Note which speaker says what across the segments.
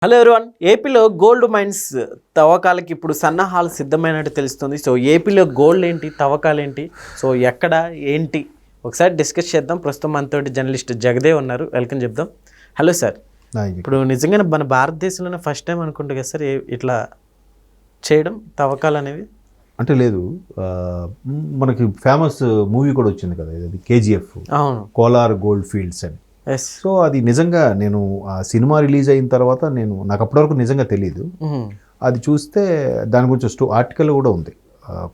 Speaker 1: Hello everyone, ఏపీలో gold mines తవ్వకాలకి ఇప్పుడు సన్నాహాలు సిద్ధమైనట్టు తెలుస్తుంది. సో ఏపీలో గోల్డ్ ఏంటి, తవ్వకాలు ఏంటి, సో ఎక్కడ ఏంటి ఒకసారి డిస్కస్ చేద్దాం. ప్రస్తుతం మనతోటి జర్నలిస్ట్ జగదేవ్ ఉన్నారు, వెల్కమ్ చెప్దాం. హలో సార్, ఇప్పుడు నిజంగానే మన భారతదేశంలోనే ఫస్ట్ టైం అనుకుంటా కదా సార్ ఇట్లా చేయడం తవ్వకాలు అనేవి?
Speaker 2: అంటే లేదు, మనకి ఫేమస్ మూవీ కూడా వచ్చింది కదా, ఇది కేజీఎఫ్,
Speaker 1: అవును,
Speaker 2: కోలార్ గోల్డ్ ఫీల్డ్స్ అని. సో అది నిజంగా నేను ఆ సినిమా రిలీజ్ అయిన తర్వాత నాకు అప్పటివరకు నిజంగా తెలియదు. అది చూస్తే దాని గురించి ఆర్టికల్ కూడా ఉంది.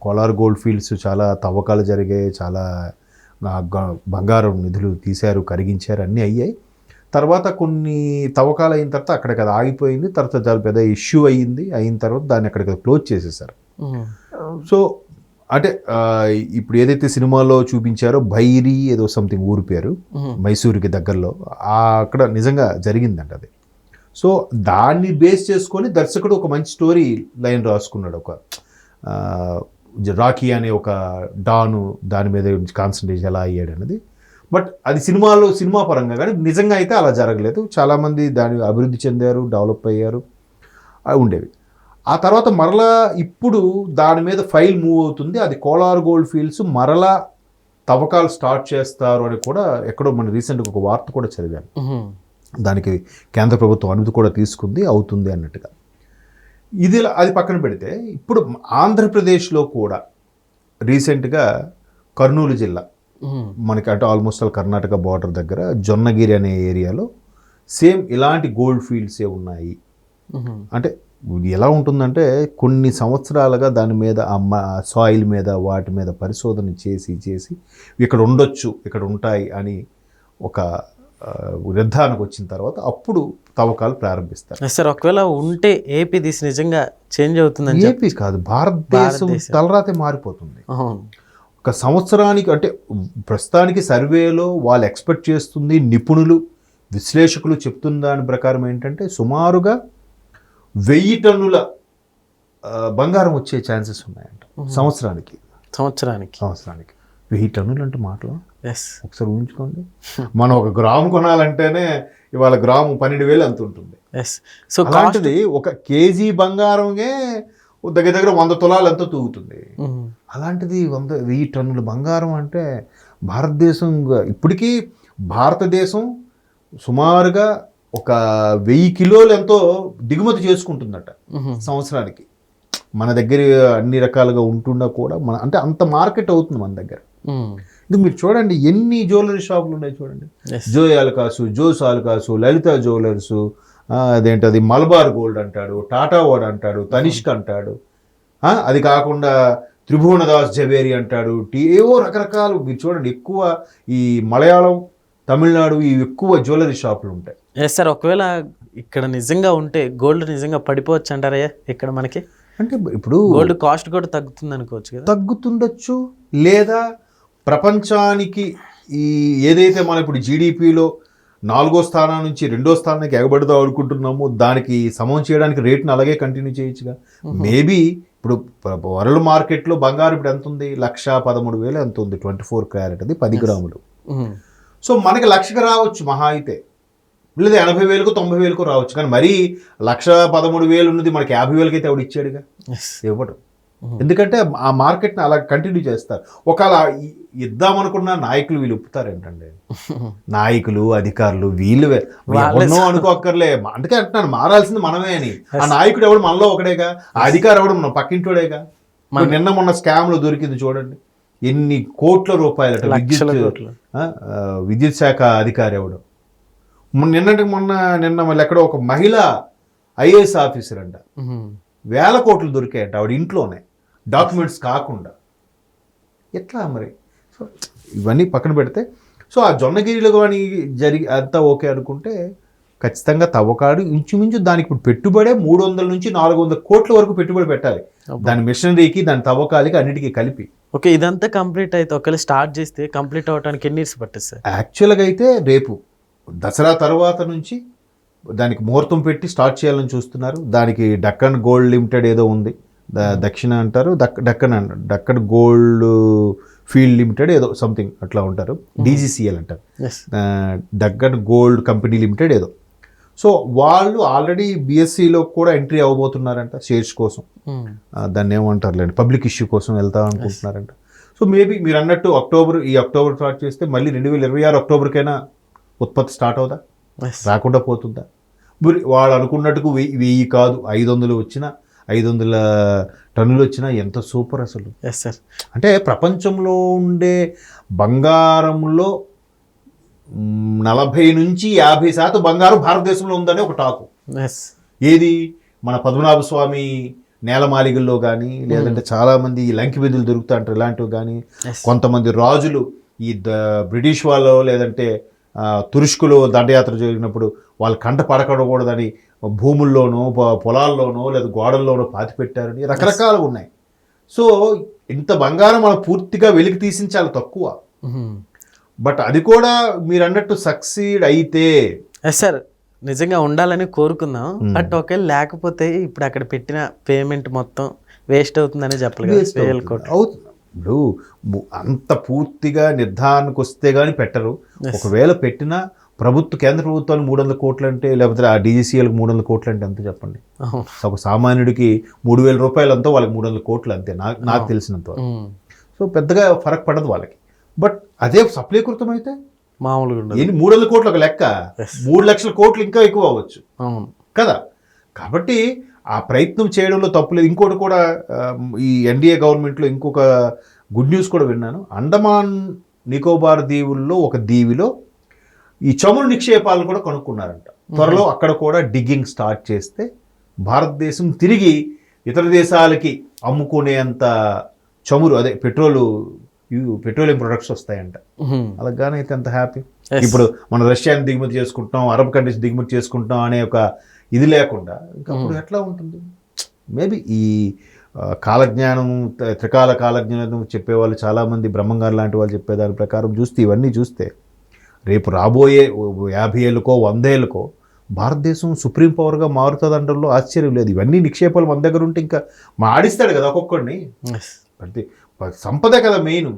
Speaker 2: కోలార్ గోల్డ్ ఫీల్డ్స్ చాలా తవ్వకాలు జరిగాయి, చాలా బంగారం నిధులు తీశారు, కరిగించారు, అన్నీ అయ్యాయి. తర్వాత కొన్ని తవ్వకాలు అయిన తర్వాత అక్కడికి అది ఆగిపోయింది. తర్వాత చాలా పెద్ద ఇష్యూ అయిన తర్వాత దాన్ని అక్కడికి క్లోజ్ చేసేసారు. సో అంటే ఇప్పుడు ఏదైతే సినిమాలో చూపించారో భైరీ ఏదో సంథింగ్ ఊరి పేరు, మైసూరుకి దగ్గరలో, అక్కడ నిజంగా జరిగిందంట అది. సో దాన్ని బేస్ చేసుకొని దర్శకుడు ఒక మంచి స్టోరీ లైన్ రాసుకున్నాడు. ఒక రాకీ అనే ఒక డాను, దాని మీద కాన్సన్ట్రేషన్ ఎలా అయ్యాడు అన్నది. బట్ అది సినిమా పరంగా, కానీ నిజంగా అయితే అలా జరగలేదు. చాలామంది దాన్ని అభివృద్ధి చెందారు, డెవలప్ అయ్యారు, అవి ఉండేవి. ఆ తర్వాత మరలా ఇప్పుడు దాని మీద ఫైల్ మూవ్ అవుతుంది. అది కోలార్ గోల్డ్ ఫీల్డ్స్ మరలా తవ్వకాలు స్టార్ట్ చేస్తారు అని కూడా ఎక్కడో మన రీసెంట్గా ఒక వార్త కూడా చదివాను. దానికి కేంద్ర ప్రభుత్వం అనుమతి కూడా తీసుకుంది, అవుతుంది అన్నట్టుగా. అది పక్కన పెడితే ఇప్పుడు ఆంధ్రప్రదేశ్లో కూడా రీసెంట్గా కర్నూలు జిల్లా, మనకి అటు ఆల్మోస్ట్ కర్ణాటక బార్డర్ దగ్గర జొన్నగిరి అనే ఏరియాలో సేమ్ ఇలాంటి గోల్డ్ ఫీల్డ్సే ఉన్నాయి. అంటే ఎలా ఉంటుందంటే కొన్ని సంవత్సరాలుగా దాని మీద సాయిల్ మీద వాటి మీద పరిశోధన చేసి ఇక్కడ ఉండొచ్చు, ఇక్కడ ఉంటాయి అని ఒక నిర్ధారణకు వచ్చిన తర్వాత అప్పుడు తవ్వకాలు ప్రారంభిస్తారు.
Speaker 1: సార్ ఒకవేళ ఉంటే ఏపీ దిశ నిజంగా చేంజ్ అవుతుందని?
Speaker 2: ఏపీ కాదు, భారతదేశం తలరాతే మారిపోతుంది. ఒక సంవత్సరానికి, అంటే ప్రస్తుతానికి సర్వేలో వాళ్ళు ఎక్స్పెక్ట్ చేస్తుంది, నిపుణులు విశ్లేషకులు చెప్తున్న దాని ప్రకారం ఏంటంటే సుమారుగా 1000 టన్నుల బంగారం వచ్చే ఛాన్సెస్ ఉన్నాయంట సంవత్సరానికి. 1000 టన్నులు అంటే మాటలు ఒకసారి ఊహించుకోండి. మనం ఒక గ్రాము కొనాలంటేనే ఇవాళ గ్రాము 12,000 అంత ఉంటుంది.
Speaker 1: సో
Speaker 2: అలాంటిది ఒక కేజీ బంగారమే దగ్గర 100 తులాలు ఎంతో తూగుతుంది. అలాంటిది 1000 టన్నుల బంగారం అంటే భారతదేశం ఇప్పటికీ భారతదేశం సుమారుగా ఒక 1000 కిలోలు ఎంతో దిగుమతి చేసుకుంటుందట సంవత్సరానికి. మన దగ్గర అన్ని రకాలుగా ఉంటున్నా కూడా అంటే అంత మార్కెట్ అవుతుంది మన దగ్గర. ఇది మీరు చూడండి, ఎన్ని జ్యువెలరీ షాపులు ఉన్నాయి చూడండి. జోస్ ఆల్కాసు, లలిత జ్యువెలర్సు, అదేంటది మలబార్ గోల్డ్ అంటాడు, టాటా వాడ్ అంటాడు, తనిష్క్ అంటాడు, అది కాకుండా త్రిభువనదాస్ జవేరి అంటాడు, ఏవో రకరకాలు. మీరు చూడండి, ఎక్కువ ఈ మలయాళం, తమిళనాడు, ఈ ఎక్కువ జ్యువెలరీ షాపులు ఉంటాయి.
Speaker 1: సార్ ఒకవేళ ఇక్కడ నిజంగా ఉంటే గోల్డ్ నిజంగా పడిపోవచ్చు అంటారా ఇక్కడ మనకి?
Speaker 2: అంటే ఇప్పుడు
Speaker 1: గోల్డ్ కాస్ట్ కూడా తగ్గుతుంది అనుకోవచ్చు కదా?
Speaker 2: తగ్గుతుండొచ్చు, లేదా ప్రపంచానికి ఏదైతే మనం ఇప్పుడు జీడిపిలో 4వ స్థానం నుంచి 2వ స్థానానికి ఎగబడదాం అనుకుంటున్నామో దానికి సమం చేయడానికి రేట్ని అలాగే కంటిన్యూ చేయొచ్చుగా. మేబీ ఇప్పుడు వరల్డ్ మార్కెట్లో బంగారం ఇప్పుడు ఎంత ఉంది? 1,13,000 ఎంత ఉంది, 24 క్యారెట్, అది 10 గ్రాములు. సో మనకి 1,00,000కి రావచ్చు మహా అయితే, లేదా 80,000కు 90,000కు రావచ్చు. కానీ మరీ 1,13,000 ఉన్నది మనకి 50,000కి అయితే ఆవిడ ఇచ్చాడుగా, ఇవ్వడు. ఎందుకంటే ఆ మార్కెట్ని అలా కంటిన్యూ చేస్తారు. ఒకవేళ ఇద్దామనుకున్న నాయకులు వీళ్ళు ఒప్పుతారు ఏంటండి, నాయకులు అధికారులు వీళ్ళు ఎవరినో అనుకోక్కర్లే. అందుకే అంటున్నాను, మారాల్సింది మనమే అని. ఆ నాయకుడు ఎవడు మనలో ఒకడేగా, ఆ అధికారి ఎవడు మన పక్కింటోడేగా. నిన్న మొన్న స్కామ్లు దొరికింది చూడండి, ఎన్ని కోట్ల రూపాయలట విద్యుత్ శాఖ అధికారి ఎవడు. నిన్న మళ్ళీ ఎక్కడో ఒక మహిళ ఐఏఎస్ ఆఫీసర్ అంట, 1,000 కోట్లు దొరికాయంట ఆవిడ ఇంట్లోనే, డాక్యుమెంట్స్ కాకుండా. ఎట్లా మరి? సో ఇవన్నీ పక్కన పెడితే, సో ఆ జొన్నగిరిలో కానీ అంతా ఓకే అనుకుంటే ఖచ్చితంగా తవ్వకాడు ఇంచుమించు దానికి ఇప్పుడు పెట్టుబడే 300 నుంచి 400 కోట్ల వరకు పెట్టుబడి పెట్టాలి, దాని మిషనరీకి, దాని తవ్వకాలకి, అన్నిటికీ కలిపి.
Speaker 1: ఓకే, ఇదంతా కంప్లీట్ అయితే ఒకవేళ స్టార్ట్ చేస్తే కంప్లీట్ అవ్వడానికి ఎన్ని ఇయర్స్ పట్టింది సార్?
Speaker 2: యాక్చువల్గా అయితే రేపు దసరా తర్వాత నుంచి దానికి ముహూర్తం పెట్టి స్టార్ట్ చేయాలని చూస్తున్నారు. దానికి డక్కన్ గోల్డ్ లిమిటెడ్ ఏదో ఉంది, దక్షిణ అంటారు, డక్కన్ గోల్డ్ ఫీల్డ్ లిమిటెడ్ ఏదో సంథింగ్ అట్లా ఉంటారు, DGCL అంటారు, డక్కన్ గోల్డ్ కంపెనీ లిమిటెడ్ ఏదో. సో వాళ్ళు ఆల్రెడీ బీఎస్సీలో కూడా ఎంట్రీ అవ్వబోతున్నారంట షేర్స్ కోసం. దాన్ని ఏమంటారులేండి, పబ్లిక్ ఇష్యూ కోసం వెళ్తా అనుకుంటున్నారంట. సో మేబీ మీరు అన్నట్టు ఈ అక్టోబర్ స్టార్ట్ చేస్తే మళ్ళీ 2026 అక్టోబర్కైనా ఉత్పత్తి స్టార్ట్ అవుదా, రాకుండా పోతుందా? వాళ్ళు అనుకున్నట్టుకు 1000 కాదు 500 వచ్చినా 500 టన్నులు వచ్చినా ఎంత సూపర్ అసలు. అంటే ప్రపంచంలో ఉండే బంగారంలో 40 నుంచి 50% బంగారం భారతదేశంలో ఉందని ఒక టాకు. ఏది మన పద్మనాభ స్వామి నేలమాలిగల్లో కానీ, లేదంటే చాలామంది లంకి బిందులు దొరుకుతా అంటారు ఇలాంటివి కానీ, కొంతమంది రాజులు ఈ బ్రిటిష్ వాళ్ళు లేదంటే తురుష్కులు దండయాత్ర జరిగినప్పుడు వాళ్ళు కంట పడకూడదని భూముల్లోనో పొలాల్లోనో లేదా గోడల్లోనో పాతి పెట్టారని రకరకాలుగా ఉన్నాయి. సో ఇంత బంగారం మనం పూర్తిగా వెలికి తీసింది చాలా తక్కువ. బట్ అది కూడా మీరు అన్నట్టు సక్సీడ్ అయితే
Speaker 1: సార్ నిజంగా ఉండాలని కోరుకుందాం. బట్ ఒకవేళ లేకపోతే ఇప్పుడు అక్కడ పెట్టిన పేమెంట్ మొత్తం వేస్ట్ అవుతుందని చెప్పలేదు.
Speaker 2: అవుతుంది. ఇప్పుడు అంత పూర్తిగా నిర్ధారణకు వస్తే కానీ పెట్టరు. ఒకవేళ పెట్టినా కేంద్ర ప్రభుత్వానికి 300 కోట్లు అంటే, లేకపోతే ఆ డీజీసీఎల్కి 300 కోట్లు అంటే ఎంత చెప్పండి. ఒక సామాన్యుడికి 3000 రూపాయలు అంతా వాళ్ళకి 300 కోట్లు అంతే నాకు తెలిసినంత. సో పెద్దగా ఫరక్ పడదు వాళ్ళకి. బట్ అదే సఫలీకృతం అయితే
Speaker 1: మామూలుగా
Speaker 2: 300 కోట్లు ఒక లెక్క, 3 లక్షల కోట్లు ఇంకా ఎక్కువ అవ్వచ్చు కదా. కాబట్టి ఆ ప్రయత్నం చేయడంలో తప్పులేదు. ఇంకోటి కూడా ఈ ఎన్డీఏ గవర్నమెంట్లో ఇంకొక గుడ్ న్యూస్ కూడా విన్నాను. అండమాన్ నికోబార్ దీవుల్లో ఒక దీవిలో ఈ చమురు నిక్షేపాలను కూడా కనుక్కున్నారంట. త్వరలో అక్కడ కూడా డిగ్గింగ్ స్టార్ట్ చేస్తే భారతదేశం తిరిగి ఇతర దేశాలకి అమ్ముకునేంత చమురు, అదే పెట్రోలియం ప్రొడక్ట్స్ వస్తాయంట. అలాగానే అయితే అంత హ్యాపీ. ఇప్పుడు మనం రష్యాని దిగుమతి చేసుకుంటాం, అరబ్ కంట్రీస్ దిగుమతి చేసుకుంటాం అనే ఒక ఇది లేకుండా ఇంకా అప్పుడు ఎట్లా ఉంటుంది? మేబీ ఈ కాలజ్ఞానం, త్రికాల కాలజ్ఞానం చెప్పేవాళ్ళు చాలామంది, బ్రహ్మంగారు లాంటి వాళ్ళు చెప్పేదాని ప్రకారం చూస్తే, ఇవన్నీ చూస్తే రేపు రాబోయే 50 ఏళ్ళకో 100 ఏళ్ళకో భారతదేశం సుప్రీం పవర్గా మారుతుంది అనడంలో ఆశ్చర్యం లేదు. ఇవన్నీ నిక్షేపాలు మన దగ్గర ఉంటే ఇంకా ఆడిస్తాడు కదా ఒక్కొక్కడిని. సంపద కదా మెయిన్.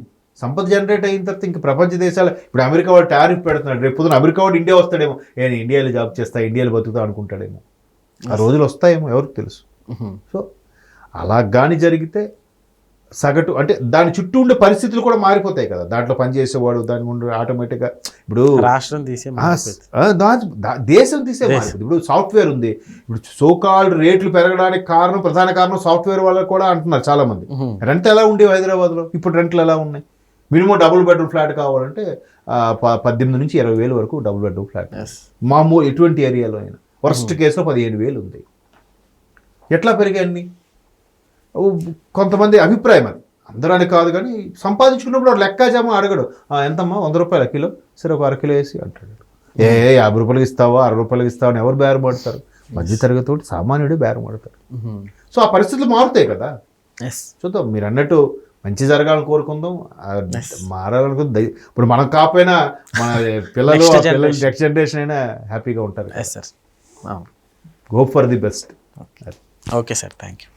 Speaker 2: సంపద జనరేట్ అయిన తర్వాత ఇంకా ప్రపంచ దేశాలు, ఇప్పుడు అమెరికా వాడు టారిఫ్ పెడుతున్నాడు, రేపు పొద్దున అమెరికా వాడు ఇండియా వస్తాడేమో, నేను ఇండియాలో జాబ్ చేస్తా, ఇండియాలో బతుకుతా అనుకుంటాడేమో. ఆ రోజులు వస్తాయేమో, ఎవరికి తెలుసు. సో అలా కానీ జరిగితే సగటు అంటే దాని చుట్టూ ఉండే పరిస్థితులు కూడా మారిపోతాయి కదా. దాంట్లో పనిచేసేవాడు దాని ముందు ఆటోమేటిక్గా ఇప్పుడు
Speaker 1: రాష్ట్రం తీసే
Speaker 2: దేశం తీసే మారిపోతుంది. ఇప్పుడు సాఫ్ట్వేర్ ఉంది, ఇప్పుడు సోకాల్డ్ రేట్లు పెరగడానికి ప్రధాన కారణం సాఫ్ట్వేర్ వాళ్ళకి కూడా అంటున్నారు చాలామంది. రెంట్ ఎలా ఉండేవి హైదరాబాద్లో, ఇప్పుడు రెంట్లు ఎలా ఉన్నాయి? మినిమం డబుల్ బెడ్రూమ్ ఫ్లాట్ కావాలంటే 18 నుంచి 20,000 వరకు డబుల్ బెడ్రూమ్ ఫ్లాట్. మామూలు ఎటువంటి ఏరియాలో అయినా వర్స్ట్ కేసులో 15,000 ఉంది. ఎట్లా పెరిగాయన్ని? కొంతమంది అభిప్రాయం, అది అందరూ అని కాదు, కానీ సంపాదించుకున్నప్పుడు లెక్కాజామా అడగడు. ఎంతమ్మా 100 రూపాయలు కిలో, సరే ఒక అరకిలో వేసి అంటాడు. 50 రూపాయలకి ఇస్తావా 60 రూపాయలకి ఇస్తావా అని ఎవరు బేరం పడతారు? మధ్యతరగతి సామాన్యుడే బేరం పడతారు. సో ఆ పరిస్థితులు మారుతాయి కదా. చూద్దాం, మీరు అన్నట్టు మంచి జరగాలని కోరుకుందాం, మారాలనుకుంది. ఇప్పుడు మనం కాకపోయినా మన పిల్లలు నెక్స్ట్ జనరేషన్ అయినా హ్యాపీగా ఉంటారు.
Speaker 1: Sir,
Speaker 2: go for the best.
Speaker 1: Okay sir, thank you.